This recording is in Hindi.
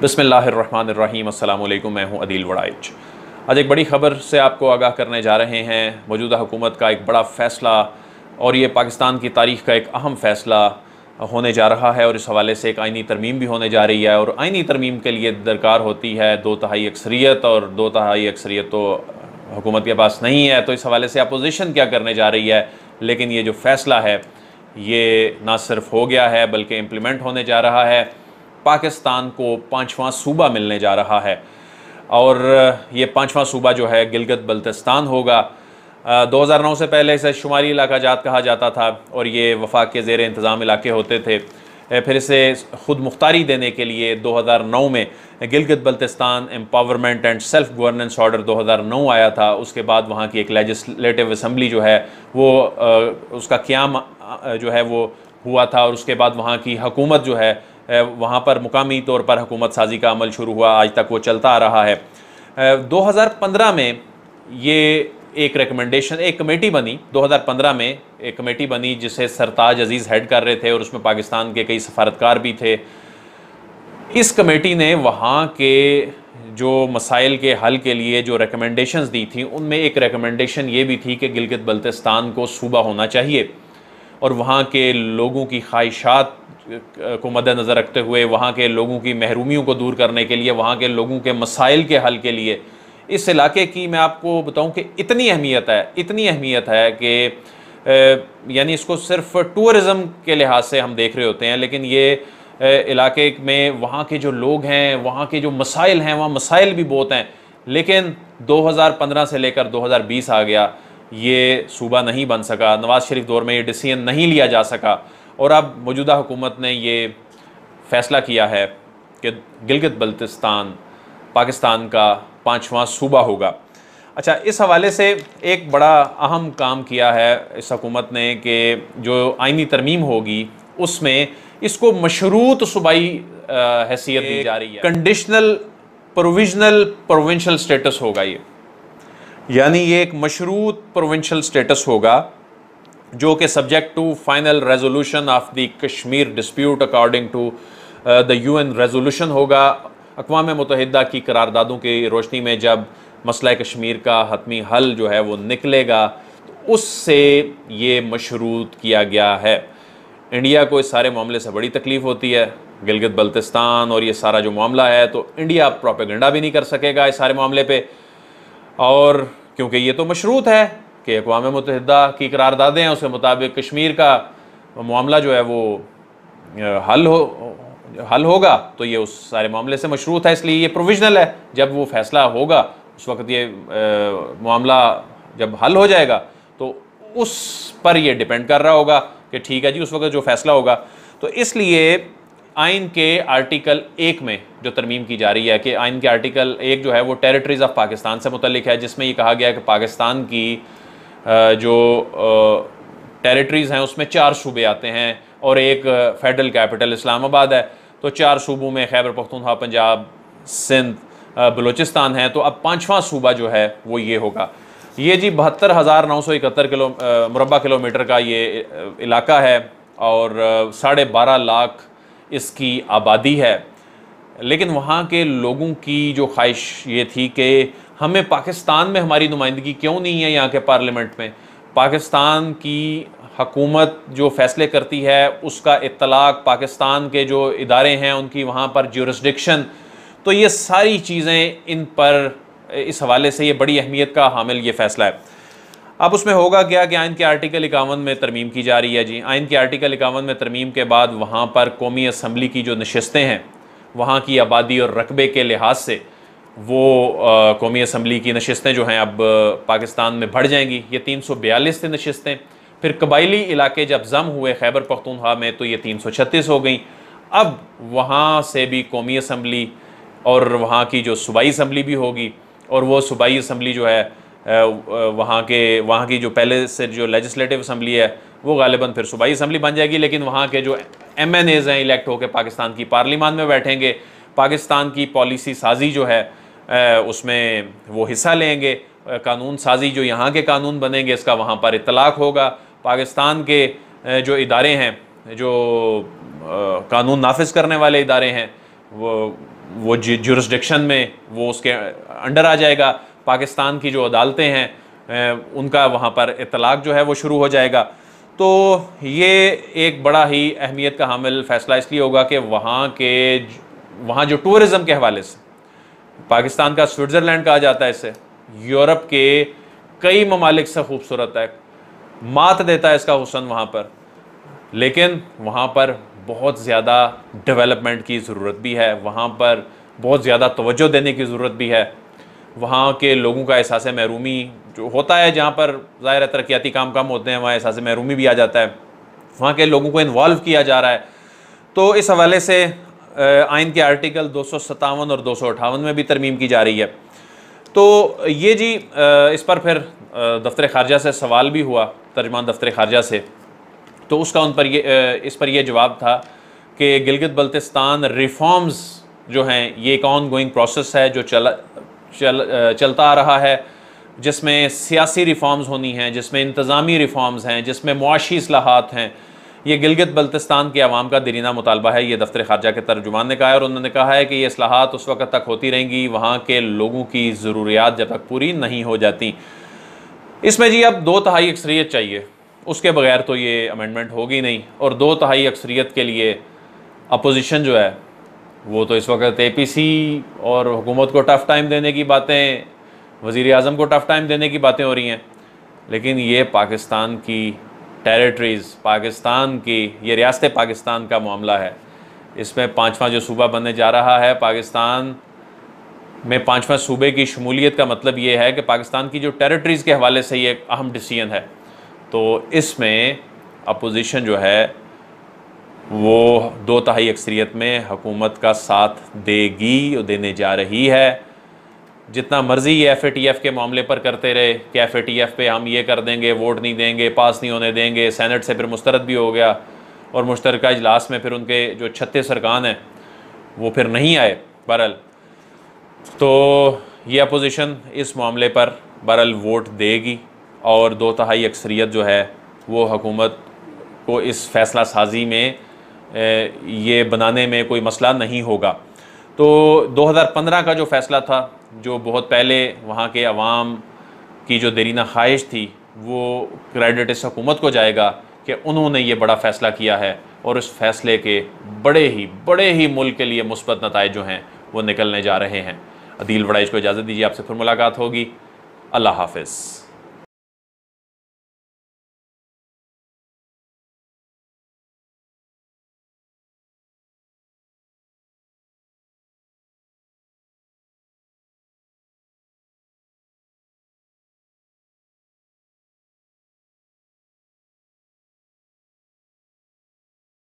बिस्मिल्लाहिर्रहमानिर्रहीम। अस्सलाम वालेकुम। मैं हूं अदील वड़ाइच। आज एक बड़ी ख़बर से आपको आगाह करने जा रहे हैं। मौजूदा हुकूमत का एक बड़ा फ़ैसला और ये पाकिस्तान की तारीख़ का एक अहम फ़ैसला होने जा रहा है और इस हवाले से एक आइनी तरमीम भी होने जा रही है। और आइनी तरमीम के लिए दरकार होती है 2/3 अक्सरियत, और 2/3 अक्सरियत तो हुकूमत के पास नहीं है। तो इस हवाले से अपोजिशन क्या करने जा रही है, लेकिन ये जो फ़ैसला है ये ना सिर्फ हो गया है बल्कि इम्प्लीमेंट होने जा रहा है। पाकिस्तान को 5वां सूबा मिलने जा रहा है और ये 5वां सूबा जो है गिलगित बल्तिस्तान होगा। 2009 से पहले इसे शुमारी इलाका जात कहा जाता था और ये वफाक के ज़ेर इंतज़ाम इलाके होते थे। फिर इसे ख़ुद मुख्तारी देने के लिए 2009 में Gilgit Baltistan empowerment and self governance order 2009 आया था। उसके बाद वहाँ की एक लेजिस्लेटिव असम्बली जो है वो उसका क़याम जो है वो हुआ था और उसके बाद वहाँ की हुकूमत जो है वहाँ पर मुकामी तौर पर हुकूमत साजी का अमल शुरू हुआ। आज तक वो चलता आ रहा है। 2015 में ये एक रिकमेंडेशन, एक कमेटी बनी। 2015 में एक कमेटी बनी जिसे सरताज अजीज़ हेड कर रहे थे और उसमें पाकिस्तान के कई सफारतकार भी थे। इस कमेटी ने वहाँ के जो मसाइल के हल के लिए जो रिकमेंडेशंस दी थी उनमें एक रिकमेंडेशन ये भी थी कि गिलगित बल्तिस्तान को सूबा होना चाहिए और वहाँ के लोगों की ख्वाहिशात को मद्देनज़र रखते हुए, वहाँ के लोगों की महरूमियों को दूर करने के लिए, वहाँ के लोगों के मसाइल के हल के लिए इस इलाके की मैं आपको बताऊं कि इतनी अहमियत है कि यानी इसको सिर्फ टूरिज़म के लिहाज से हम देख रहे होते हैं, लेकिन ये इलाके में वहाँ के जो लोग हैं, वहाँ के जो मसाइल हैं, वहाँ मसाइल भी बहुत हैं। लेकिन 2015 से लेकर 2020 आ गया, ये सूबा नहीं बन सका। नवाज़ शरीफ दौर में ये डिसीजन नहीं लिया जा सका और अब मौजूदा हुकूमत ने ये फ़ैसला किया है कि गिलगित बल्तिस्तान पाकिस्तान का 5वां सूबा होगा। अच्छा, इस हवाले से एक बड़ा अहम काम किया है इस हुकूमत ने कि जो आइनी तरमीम होगी उसमें इसको मशरूत सूबाई हैसियत दी जा रही है। कंडीशनल प्रोविजनल प्रोविंशियल स्टेटस होगा ये, यानी ये एक मशरूत प्रोविंशियल स्टेटस होगा जो कि subject to final resolution of the Kashmir dispute according to the UN resolution होगा। अक़वाम मुत्तहिदा की करारदादों की रोशनी में जब मसला कश्मीर का हतमी हल जो है वो निकलेगा तो उससे ये मशरूत किया गया है। इंडिया को इस सारे मामले से बड़ी तकलीफ़ होती है, गिलगित बल्तिस्तान और ये सारा जो मामला है, तो इंडिया प्रोपेगेंडा भी नहीं कर सकेगा इस सारे मामले पे। और क्योंकि ये तो मशरूत है कि अक़वाम मुत्तहिदा की करारदादें हैं, उसके मुताबिक कश्मीर का मामला जो है वो हल होगा, तो ये उस सारे मामले से मशरूत है, इसलिए ये प्रोविजनल है। जब वो फ़ैसला होगा उस वक्त ये मामला जब हल हो जाएगा तो उस पर ये डिपेंड कर रहा होगा कि ठीक है जी, उस वक्त जो फ़ैसला होगा। तो इसलिए आइन के आर्टिकल 1 में जो तरमीम की जा रही है कि आइन के आर्टिकल 1 जो है वो टेरिटरीज़ ऑफ पाकिस्तान से मुतल्लिक है, जिसमें ये कहा गया है कि पाकिस्तान की जो टेरिटरीज़ हैं उसमें 4 सूबे आते हैं और एक फेडरल कैपिटल इस्लामाबाद है। तो 4 सूबों में खैबर पख्तूनख्वा, पंजाब, सिंध, बलूचिस्तान है। तो अब 5वां सूबा जो है वो ये होगा। ये जी 72,971 मुरबा किलोमीटर का ये इलाका है और 12.5 लाख इसकी आबादी है। लेकिन वहाँ के लोगों की जो ख्वाहिश ये थी कि हमें पाकिस्तान में हमारी नुमाइंदगी क्यों नहीं है यहाँ के पार्लियामेंट में। पाकिस्तान की हुकूमत जो फ़ैसले करती है उसका इत्तलाक, पाकिस्तान के जो इदारे हैं उनकी वहाँ पर ज्यूरिसडिक्शन, तो ये सारी चीज़ें इन पर इस हवाले से ये बड़ी अहमियत का हामिल ये फ़ैसला है। अब उसमें होगा क्या कि आइन के आर्टिकल 51 में तरमीम की जा रही है जी। आइन के आर्टिकल 51 में तरमीम के बाद वहाँ पर कौमी असम्बली की जो नशस्तें हैं, वहाँ की आबादी और रकबे के लिहाज से वो कौमी असम्बली की नशस्तें जो हैं अब पाकिस्तान में बढ़ जाएंगी। ये 342 थी नशस्तें, फिर कबायली इलाके जब जम हुए खैबर पख्तूनख्वा में तो ये 336 हो गई। अब वहाँ से भी कौमी असम्बली और वहाँ की जो सूबाई असम्बली भी होगी, और वो सूबाई असम्बली जो है वहाँ की जो पहले से जो लेजिस्लेटिव असम्बली है वो गालिबन फिर सूबाई असम्बली बन जाएगी। लेकिन वहाँ के जो MNAs हैं इलेक्ट होकर पाकिस्तान की पार्लियामान में बैठेंगे, पाकिस्तान की पॉलिसी साजी जो है उसमें वो हिस्सा लेंगे। कानून साजी जो यहाँ के कानून बनेंगे इसका वहाँ पर इत्तलाक होगा। पाकिस्तान के जो इदारे हैं, जो कानून नाफिज करने वाले इदारे हैं, वो जुरिस्डिक्शन में वो उसके अंडर आ जाएगा। पाकिस्तान की जो अदालतें हैं उनका वहाँ पर इतलाक जो है वो शुरू हो जाएगा। तो ये एक बड़ा ही अहमियत का हामिल फ़ैसला इसलिए होगा कि वहाँ जो टूरिज़म के हवाले से पाकिस्तान का स्विट्ज़रलैंड कहा जाता है इसे, यूरोप के कई ममालिक से खूबसूरत है, मात देता है इसका हुस्न वहाँ पर, लेकिन वहाँ पर बहुत ज़्यादा डेवलपमेंट की ज़रूरत भी है, वहाँ पर बहुत ज़्यादा तवज्जो देने की ज़रूरत भी है। वहाँ के लोगों का एहसास महरूमी जो होता है, जहाँ पर ज़ाहिर तरक्याती काम कम होते हैं, वहाँ एहसास महरूमी भी आ जाता है, वहाँ के लोगों को इन्वॉल्व किया जा रहा है। तो इस हवाले से आइन के आर्टिकल 257 और 258 में भी तरमीम की जा रही है। तो ये जी इस पर फिर दफ्तर ख़ारजा से सवाल भी हुआ, तर्जमान दफ्तर ख़ारजा से, तो उसका इस पर यह जवाब था कि गिलगित बल्तिस्तान रिफॉर्म्स जो हैं ये एक ऑन गोइंग प्रोसेस है जो चलता आ रहा है, जिसमें सियासी रिफॉर्म्स होनी हैं, जिसमें इंतज़ामी रिफॉर्म्स हैं, जिसमें मुआशी इस्लाहात हैं। ये गिलगित बल्तिस्तान के अवाम का दरीना मुतालबा है, ये दफ्तर ख़ारजा के तर्जुमान ने कहा है। और उन्होंने कहा है कि ये इस्लाहात उस वक्त तक होती रहेंगी वहाँ के लोगों की ज़रूरियात जब तक पूरी नहीं हो जाती। इसमें जी अब 2/3 अक्सरियत चाहिए, उसके बगैर तो ये अमेंडमेंट होगी नहीं। और 2/3 अक्सरियत के लिए अपोजिशन जो है वो तो इस वक्त APC और हुकूमत को टफ़ टाइम देने की बातें, वज़ीर आज़म को टफ़ टाइम देने की बातें हो रही हैं, लेकिन ये पाकिस्तान की टेरिटरीज़, पाकिस्तान की ये रियासत पाकिस्तान का मामला है। इसमें 5वां जो सूबा बनने जा रहा है, पाकिस्तान में 5वां सूबे की शमूलियत का मतलब ये है कि पाकिस्तान की जो टेरिटरीज़ के हवाले से ये एक अहम डिसीजन है। तो इसमें अपोजिशन जो है वो 2/3 अक्सरियत में हुकूमत का साथ देगी और देने जा रही है। जितना मर्ज़ी ये FATF के मामले पर करते रहे कि FATF पे हम ये कर देंगे, वोट नहीं देंगे, पास नहीं होने देंगे, सेनेट से फिर मुस्तरद भी हो गया और मुश्तरका इजलास में फिर उनके जो 36 अरकान हैं वो फिर नहीं आए। बहरहाल तो ये अपोजिशन इस मामले पर बहरहाल वोट देगी और 2/3 अक्सरियत जो है वो हुकूमत को इस फ़ैसला साजी में ये बनाने में कोई मसला नहीं होगा। तो 2015 का जो फ़ैसला था, जो बहुत पहले वहाँ के अवाम की जो देरीना ख्वाहिश थी, वो क्रेडिट इस हुकूमत को जाएगा कि उन्होंने ये बड़ा फ़ैसला किया है और उस फ़ैसले के बड़े ही मुल्क के लिए मुस्बत नताइज जो हैं वो निकलने जा रहे हैं। अदील वड़ाइच को इजाज़त दीजिए, आपसे फिर मुलाकात होगी। अल्लाह हाफ़िज़।